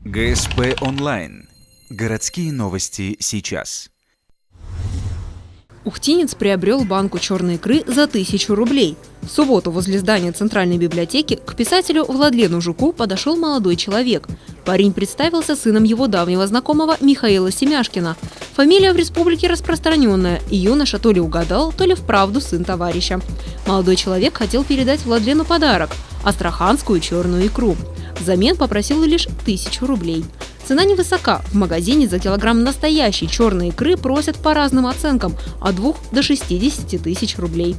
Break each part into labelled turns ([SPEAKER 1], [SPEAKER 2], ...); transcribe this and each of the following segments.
[SPEAKER 1] ГСП онлайн. Городские новости сейчас.
[SPEAKER 2] Ухтинец приобрел банку черной икры за 1000 рублей. В субботу возле здания Центральной библиотеки к писателю Владлену Жуку подошел молодой человек. Парень представился сыном его давнего знакомого Михаила Семяшкина. Фамилия в республике распространенная, и юноша то ли угадал, то ли вправду сын товарища. Молодой человек хотел передать Владлену подарок – астраханскую черную икру. Взамен попросил лишь 1000 рублей. Цена невысока. В магазине за килограмм настоящей черной икры просят по разным оценкам – от 2 до 60 тысяч рублей.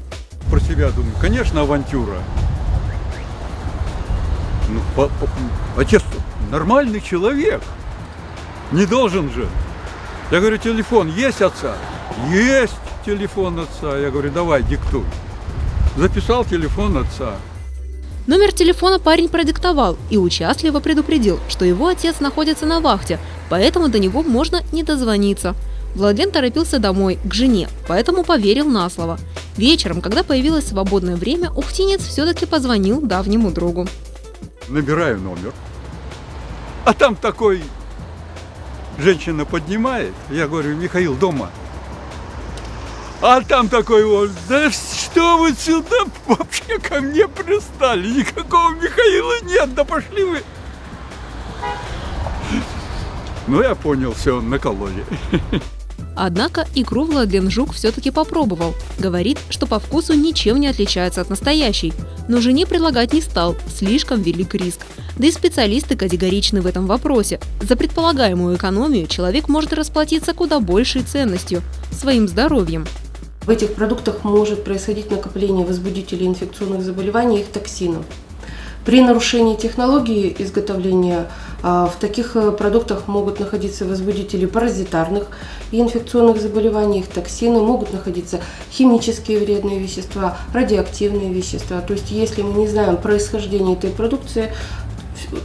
[SPEAKER 3] Про себя думаю, конечно, авантюра. Отец нормальный человек. Не должен же. Я говорю, телефон есть отца? Есть телефон отца. Я говорю, давай, диктуй. Записал телефон отца.
[SPEAKER 2] Номер телефона парень продиктовал и участливо предупредил, что его отец находится на вахте, поэтому до него можно не дозвониться. Владлен торопился домой, к жене, поэтому поверил на слово. Вечером, когда появилось свободное время, ухтинец все-таки позвонил давнему другу.
[SPEAKER 3] Набираю номер. А там такой женщина поднимает. Я говорю, Михаил дома. А там такой вот, да что вы сюда вообще ко мне пристали? Никакого Михаила нет, да пошли вы. Ну, я понял, все, накололи.
[SPEAKER 2] Однако икру Владлен Жук все-таки попробовал. Говорит, что по вкусу ничем не отличается от настоящей. Но жене предлагать не стал, слишком велик риск. Да и специалисты категоричны в этом вопросе. За предполагаемую экономию человек может расплатиться куда большей ценностью – своим здоровьем.
[SPEAKER 4] В этих продуктах может происходить накопление возбудителей инфекционных заболеваний и их токсинов. При нарушении технологии изготовления в таких продуктах могут находиться возбудители паразитарных и инфекционных заболеваний, их токсины, могут находиться химические вредные вещества, радиоактивные вещества. То есть, если мы не знаем происхождение этой продукции,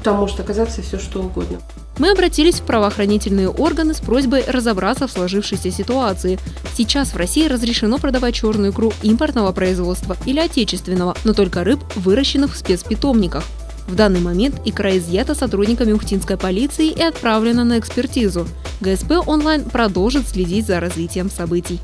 [SPEAKER 4] там может оказаться все что угодно.
[SPEAKER 2] Мы обратились в правоохранительные органы с просьбой разобраться в сложившейся ситуации. Сейчас в России разрешено продавать черную икру импортного производства или отечественного, но только рыб, выращенных в спецпитомниках. В данный момент икра изъята сотрудниками ухтинской полиции и отправлена на экспертизу. ГСП онлайн продолжит следить за развитием событий.